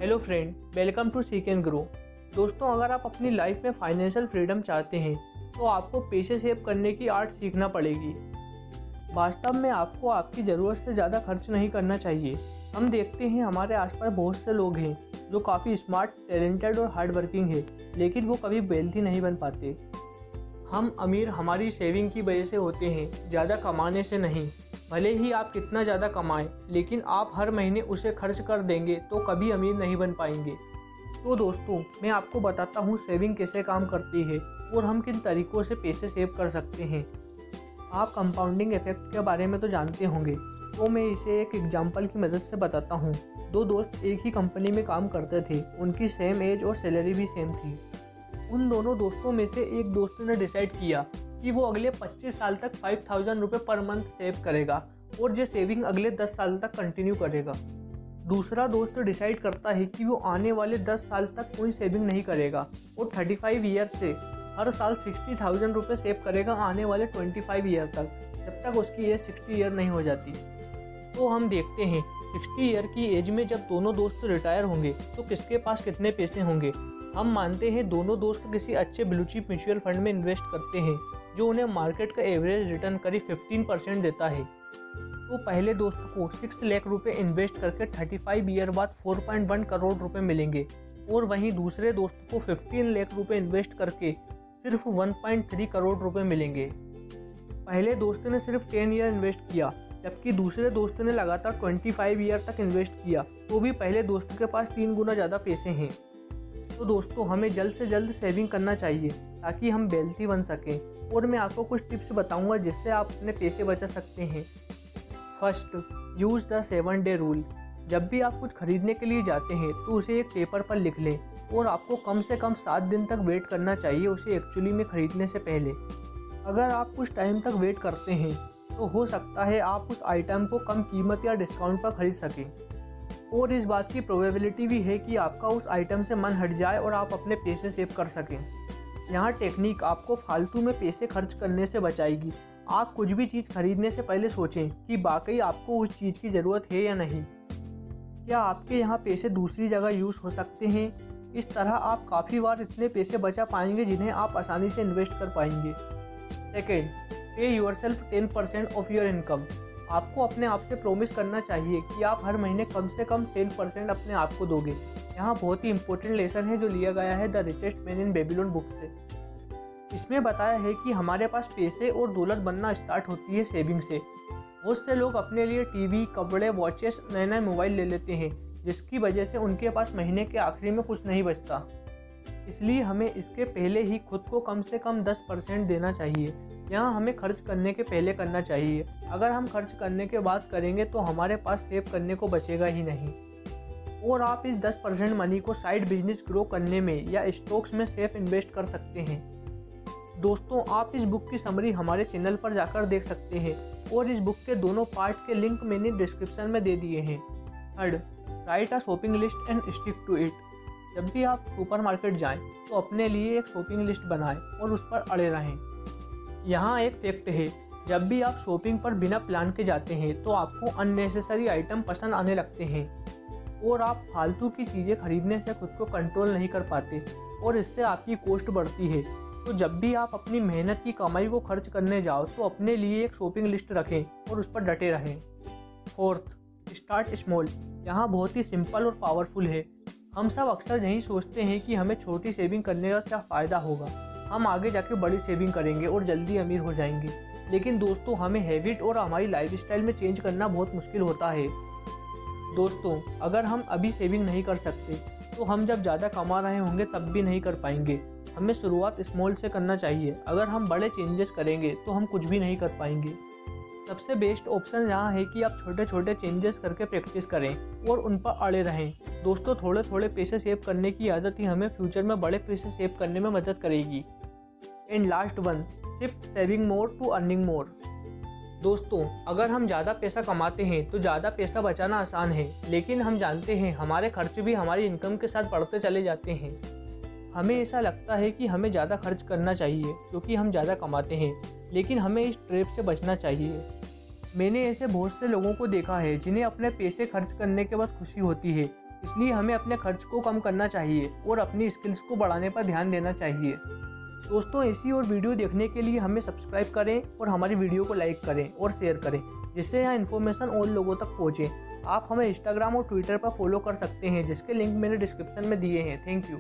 Hello friend, welcome to seek and grow. दोस्तों, अगर आप अपनी लाइफ में फाइनेंशियल फ्रीडम चाहते हैं तो आपको पैसे सेव करने की आर्ट सीखना पड़ेगी। वास्तव में आपको आपकी ज़रूरत से ज़्यादा खर्च नहीं करना चाहिए। हम देखते हैं हमारे आसपास बहुत से लोग हैं जो काफ़ी स्मार्ट, टैलेंटेड और हार्ड वर्किंग है, लेकिन वो कभी वेल्थी नहीं बन पाते। हम अमीर हमारी सेविंग की वजह से होते हैं, ज़्यादा कमाने से नहीं। भले ही आप कितना ज़्यादा कमाएं, लेकिन आप हर महीने उसे खर्च कर देंगे तो कभी अमीर नहीं बन पाएंगे। तो दोस्तों, मैं आपको बताता हूँ सेविंग कैसे काम करती है और हम किन तरीक़ों से पैसे सेव कर सकते हैं। आप कंपाउंडिंग इफेक्ट के बारे में तो जानते होंगे, तो मैं इसे एक एग्जाम्पल की मदद से बताता हूँ। दो दोस्त एक ही कंपनी में काम करते थे, उनकी सेम एज और सैलरी भी सेम थी। उन दोनों दोस्तों में से एक दोस्त ने डिसाइड किया कि वो अगले 25 साल तक 5000 रुपये पर मंथ सेव करेगा और ये सेविंग अगले 10 साल तक कंटिन्यू करेगा। दूसरा दोस्त डिसाइड करता है कि वो आने वाले 10 साल तक कोई सेविंग नहीं करेगा और 35 ईयर से हर साल 60,000 रुपये सेव करेगा आने वाले 25 ईयर तक, जब तक उसकी एज 60 ईयर नहीं हो जाती। तो हम देखते हैं 60 ईयर की एज में जब दोनों दोस्त रिटायर होंगे तो किसके पास कितने पैसे होंगे। हम मानते हैं दोनों दोस्त किसी अच्छे ब्लू चिप म्यूचुअल फंड में इन्वेस्ट करते हैं जो उन्हें मार्केट का एवरेज रिटर्न करीब 15% देता है। तो पहले दोस्त को 6 लाख रुपये इन्वेस्ट करके 35 ईयर बाद 4.1 करोड़ रुपए मिलेंगे और वहीं दूसरे दोस्त को 15 लाख रुपये इन्वेस्ट करके सिर्फ 1.3 करोड़ रुपए मिलेंगे। पहले दोस्त ने सिर्फ 10 ईयर इन्वेस्ट किया, जबकि दूसरे दोस्त ने लगातार 25 ईयर तक इन्वेस्ट किया, तो भी पहले दोस्त के पास 3 गुना ज़्यादा पैसे हैं। तो दोस्तों, हमें जल्द से जल्द सेविंग करना चाहिए ताकि हम वेल्थी बन सकें। और मैं आपको कुछ टिप्स बताऊंगा जिससे आप अपने पैसे बचा सकते हैं। First, use the 7 day rule. जब भी आप कुछ खरीदने के लिए जाते हैं तो उसे एक पेपर पर लिख लें और आपको कम से कम 7 दिन तक वेट करना चाहिए उसे एक्चुअली में खरीदने से पहले। अगर आप कुछ टाइम तक वेट करते हैं तो हो सकता है आप उस आइटम को कम कीमत या डिस्काउंट पर खरीद सकें, और इस बात की प्रोबेबिलिटी भी है कि आपका उस आइटम से मन हट जाए और आप अपने पैसे सेव कर सकें। यहाँ टेक्निक आपको फालतू में पैसे खर्च करने से बचाएगी। आप कुछ भी चीज़ खरीदने से पहले सोचें कि वाकई आपको उस चीज़ की ज़रूरत है या नहीं। क्या आपके यहाँ पैसे दूसरी जगह यूज़ हो सकते हैं। इस तरह आप काफ़ी बार इतने पैसे बचा पाएंगे जिन्हें आप आसानी से इन्वेस्ट कर पाएंगे। सेकेंड, पे योरसेल्फ 10% ऑफ योर इनकम। आपको अपने आप से प्रॉमिस करना चाहिए कि आप हर महीने कम से कम 10% अपने आप को दोगे। यहाँ बहुत ही इंपॉर्टेंट लेसन है जो लिया गया है the richest man in Babylon book से। इसमें बताया है कि हमारे पास पैसे और दौलत बनना स्टार्ट होती है सेविंग से। बहुत से लोग अपने लिए टीवी, कपड़े, वॉचेस, नए नए मोबाइल ले लेते हैं, जिसकी वजह से उनके पास महीने के आखिरी में कुछ नहीं बचता। इसलिए हमें इसके पहले ही खुद को कम से कम 10% देना चाहिए। यहाँ हमें खर्च करने के पहले करना चाहिए। अगर हम खर्च करने के बाद करेंगे तो हमारे पास सेव करने को बचेगा ही नहीं। और आप इस 10% मनी को साइड बिजनेस ग्रो करने में या स्टॉक्स में सेफ इन्वेस्ट कर सकते हैं। दोस्तों, आप इस बुक की समरी हमारे चैनल पर जाकर देख सकते हैं और इस बुक के दोनों पार्ट के लिंक मैंने डिस्क्रिप्शन में दे दिए हैं। Third, write a shopping list and stick to it. जब भी आप सुपरमार्केट जाएं तो अपने लिए एक शॉपिंग लिस्ट बनाएं और उस पर अड़े रहें। यहाँ एक फैक्ट है, जब भी आप शॉपिंग पर बिना प्लान के जाते हैं तो आपको अननेसेसरी आइटम पसंद आने लगते हैं और आप फालतू की चीज़ें खरीदने से खुद को कंट्रोल नहीं कर पाते और इससे आपकी कॉस्ट बढ़ती है। तो जब भी आप अपनी मेहनत की कमाई को खर्च करने जाओ तो अपने लिए एक शॉपिंग लिस्ट रखें और उस पर डटे रहें। Fourth, start small. यहाँ बहुत ही सिंपल और पावरफुल है। हम सब अक्सर यही सोचते हैं कि हमें छोटी सेविंग करने का क्या फ़ायदा होगा, हम आगे जाके बड़ी सेविंग करेंगे और जल्दी अमीर हो जाएंगे। लेकिन दोस्तों, हमें हैबिट और हमारी लाइफस्टाइल में चेंज करना बहुत मुश्किल होता है। दोस्तों, अगर हम अभी सेविंग नहीं कर सकते तो हम जब ज़्यादा कमा रहे होंगे तब भी नहीं कर पाएंगे। हमें शुरुआत स्मॉल से करना चाहिए। अगर हम बड़े चेंजेस करेंगे तो हम कुछ भी नहीं कर पाएंगे। सबसे बेस्ट ऑप्शन यहाँ है कि आप छोटे छोटे चेंजेस करके प्रैक्टिस करें और उन पर अड़े रहें। दोस्तों, थोड़े थोड़े पैसे सेव करने की आदत ही हमें फ्यूचर में बड़े पैसे सेव करने में मदद करेगी। And last one, shift saving more to earning more. दोस्तों, अगर हम ज़्यादा पैसा कमाते हैं तो ज़्यादा पैसा बचाना आसान है, लेकिन हम जानते हैं हमारे खर्च भी हमारी इनकम के साथ बढ़ते चले जाते हैं। हमें ऐसा लगता है कि हमें ज़्यादा खर्च करना चाहिए क्योंकि हम ज़्यादा कमाते हैं, लेकिन हमें इस ट्रैप से बचना चाहिए। मैंने ऐसे बहुत से लोगों को देखा है जिन्हें अपने पैसे खर्च करने के बाद खुशी होती है, इसलिए हमें अपने खर्च को कम करना चाहिए और अपनी स्किल्स को बढ़ाने पर ध्यान देना चाहिए। दोस्तों, ऐसी और वीडियो देखने के लिए हमें सब्सक्राइब करें और हमारी वीडियो को लाइक करें और शेयर करें, जिससे यह इन्फॉर्मेशन और लोगों तक पहुँचे। आप हमें इंस्टाग्राम और ट्विटर पर फॉलो कर सकते हैं, जिसके लिंक मैंने डिस्क्रिप्शन में दिए हैं। Thank you.